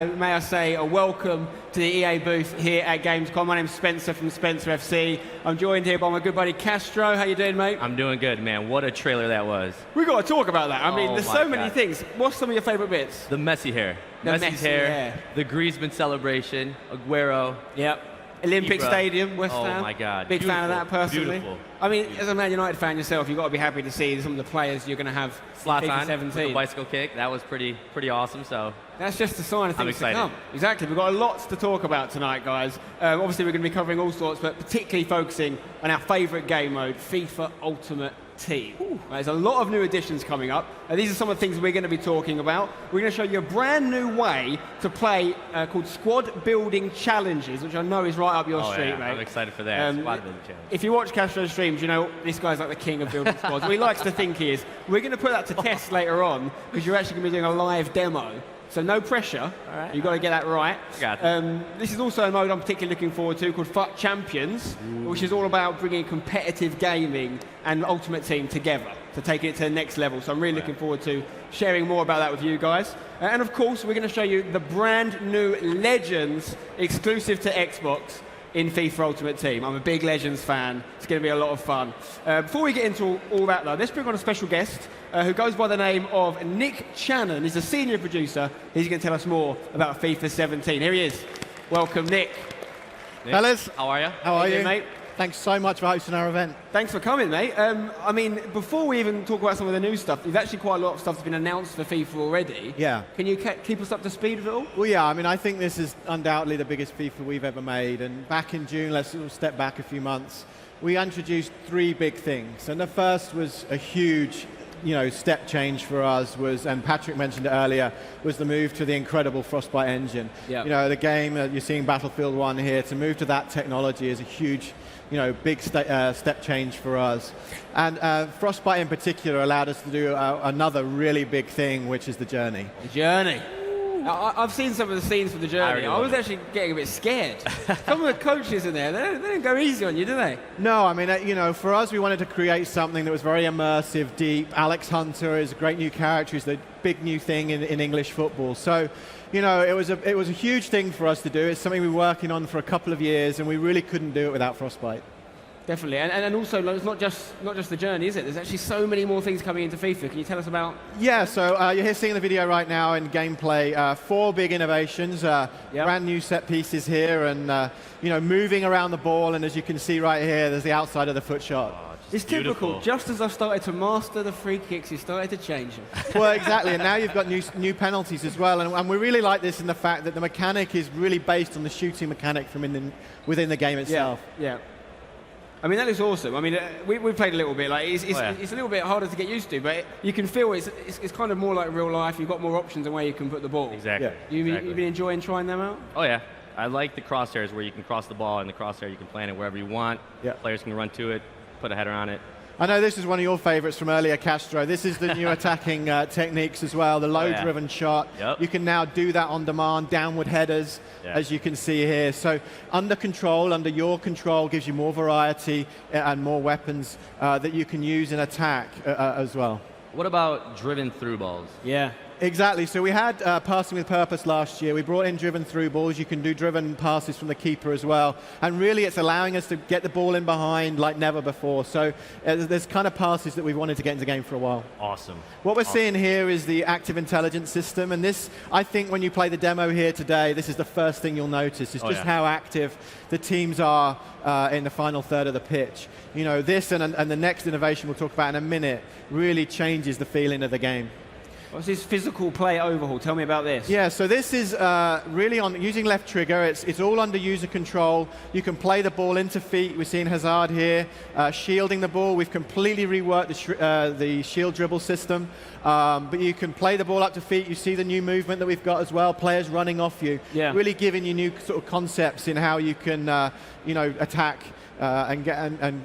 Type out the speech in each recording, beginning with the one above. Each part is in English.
May I say a welcome to the EA booth here at Gamescom. My name's Spencer from Spencer FC. I'm joined here by my good buddy Castro. How you doing, mate? I'm doing good, man. What a trailer that was. We've got to talk about that. I mean, there's so many God. things. What's some of your favorite bits? The messy hair. The Messi's hair. The Griezmann celebration. Aguero. Yep. Olympic Ibra. Stadium, West Ham. Oh my God. Big fan of that personally. Beautiful. I mean, as a Man United fan yourself, you've got to be happy to see some of the players you're going to have in FIFA Zlatan, 17. the bicycle kick. That was pretty awesome. So that's just a sign of I'm things to excited. come. Exactly. We've got lots to talk about tonight, guys. Obviously, we're going to be covering all sorts, but particularly focusing on our favourite game mode, FIFA Ultimate Team. There's a lot of new additions coming up. These are some of the things we're going to be talking about. We're going to show you a brand new way to play called Squad Building Challenges, which I know is right up your street, yeah. mate. I'm excited for that. Squad building challenge. If you watch Castro's streams, you know this guy's like the king of building squads. Well, he likes to think he is. We're going to put that to test later on because you're actually going to be doing a live demo. So no pressure. All right. You've got to get that right. Got This is also a mode I'm particularly looking forward to called FUT Champions, which is all about bringing competitive gaming and Ultimate Team together to take it to the next level. So I'm really looking forward to sharing more about that with you guys. And of course, we're going to show you the brand new Legends exclusive to Xbox in FIFA Ultimate Team. I'm a big Legends fan. It's going to be a lot of fun. Before we get into all that, though, let's bring on a special guest who goes by the name of Nick Channon. He's a senior producer. He's going to tell us more about FIFA 17. Here he is. Welcome, Nick. Fellas, How are you? how are you? mate? Thanks so much for hosting our event. Thanks for coming, mate. I mean, before we even talk about some of the new stuff, there's actually quite a lot of stuff that's been announced for FIFA already. Yeah. Can you keep us up to speed with it all? Well, yeah, I mean, I think this is undoubtedly the biggest FIFA we've ever made. And back in June, let's sort of step back a few months, we introduced three big things. And the first was a huge step change for us and Patrick mentioned it earlier, was the move to the incredible Frostbite engine. Yeah. The game, you're seeing Battlefield 1 here, to move to that technology is a huge, big step change for us. And Frostbite in particular allowed us to do another really big thing, which is the journey. The journey. I've seen some of the scenes for the journey. I was actually getting a bit scared. Some of the coaches in there, they don't go easy on you, do they? No, I mean, for us, we wanted to create something that was very immersive, deep. Alex Hunter is a great new character. He's the big new thing in English football. So, it was a huge thing for us to do. It's something we were working on for a couple of years, and we really couldn't do it without Frostbite. Definitely, and also it's not just the journey, is it? There's actually so many more things coming into FIFA. Can you tell us about? Yeah, so you're here seeing the video right now in gameplay. 4 big innovations, brand new set pieces here, and moving around the ball. And as you can see right here, there's the outside of the foot shot. It's typical. Just as I've started to master the free kicks, you started to change them. Well, exactly, and now you've got new penalties as well, and we really like this in the fact that the mechanic is really based on the shooting mechanic from within the game itself. Yeah. I mean, that is awesome. I mean, we played a little bit. Like it's a little bit harder to get used to, but you can feel it's kind of more like real life. You've got more options on where you can put the ball. Exactly. Yeah. You've been enjoying trying them out? Oh yeah. I like the crosshairs where you can cross the ball, and the crosshair you can plant it wherever you want. Yeah. Players can run to it, put a header on it. I know this is one of your favorites from earlier, Castro. This is the new attacking techniques as well, the low-driven shot. Yep. You can now do that on demand, downward headers, as you can see here. So under your control, gives you more variety and more weapons that you can use in attack as well. What about driven through balls? Yeah. Exactly. So we had passing with purpose last year. We brought in driven through balls. You can do driven passes from the keeper as well. And really, it's allowing us to get the ball in behind like never before. So there's kind of passes that we've wanted to get into the game for a while. Awesome. What we're seeing here is the active intelligence system. And this, I think, when you play the demo here today, this is the first thing you'll notice. Is just how active the teams are in the final third of the pitch. This and the next innovation we'll talk about in a minute really changes the feeling of the game. What's this physical play overhaul? Tell me about this. Yeah, so this is really on using left trigger. It's all under user control. You can play the ball into feet. We're seeing Hazard here shielding the ball. We've completely reworked the shield dribble system. But you can play the ball up to feet. You see the new movement that we've got as well. Players running off you. Yeah. Really giving you new sort of concepts in how you can attack and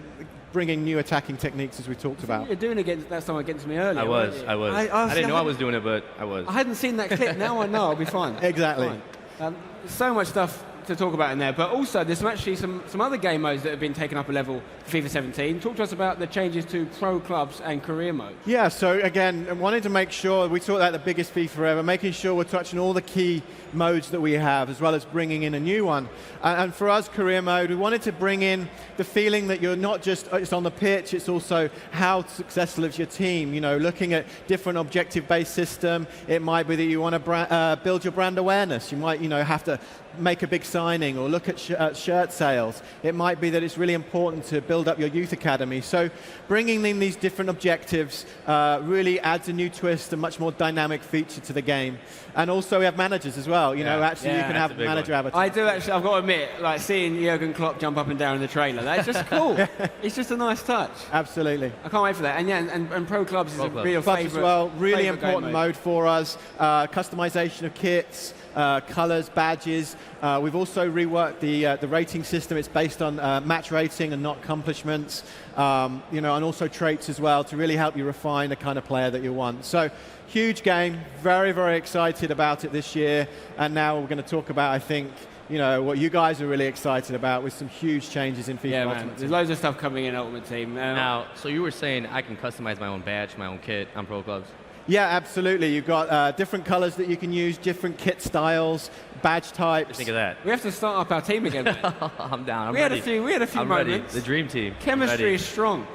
bringing new attacking techniques, as we talked about. You're doing that song against me earlier. I was. I didn't know I was doing it, but I was. I hadn't seen that clip. Now I know. I'll be fine. Exactly. Fine. So much stuff to talk about in there, but also there's actually some other game modes that have been taken up a level for FIFA 17. Talk to us about the changes to Pro Clubs and Career mode. Yeah, so again, I wanted to make sure, we talked about the biggest FIFA ever, making sure we're touching all the key modes that we have, as well as bringing in a new one. And for us, Career mode, we wanted to bring in the feeling that you're not just, it's on the pitch, it's also how successful is your team. You know, looking at different objective-based system, it might be that you want to build your brand awareness. You might, have to make a big signing or look at shirt sales. It might be that it's really important to build up your youth academy. So bringing in these different objectives really adds a new twist, a much more dynamic feature to the game. And also we have managers as well. You can have manager avatars. I do actually, I've got to admit, like seeing Jurgen Klopp jump up and down in the trailer, that's just cool. It's just a nice touch. Absolutely. I can't wait for that. And yeah, and Pro Clubs is a real Clubs favourite. as well, really important mode. mode for us. Customization of kits, colors, badges. We've also reworked the rating system. It's based on match rating and not accomplishments, and also traits as well to really help you refine the kind of player that you want. So huge game, very, very excited about it this year. And now we're going to talk about, I think, what you guys are really excited about with some huge changes in FIFA Ultimate Team. There's loads of stuff coming in Ultimate Team. Now, so you were saying I can customize my own badge, my own kit on Pro Clubs? Yeah, absolutely. You've got different colors that you can use, different kit styles, badge types. Think of that. We have to start up our team again. I'm down. We had a few I'm moments. ready. The dream team. Chemistry is strong.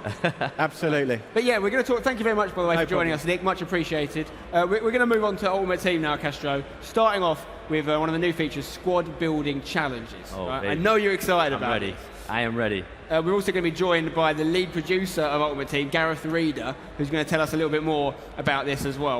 Absolutely. But yeah, we're going to talk. Thank you very much, by the way, for joining us, Nick. Much appreciated. We're going to move on to Ultimate Team now, Castro. Starting off with one of the new features, squad building challenges. Oh, right? I know you're excited about it. I'm ready. I am ready. We're also going to be joined by the lead producer of Ultimate Team, Gareth Reeder, who's going to tell us a little bit more about this as well.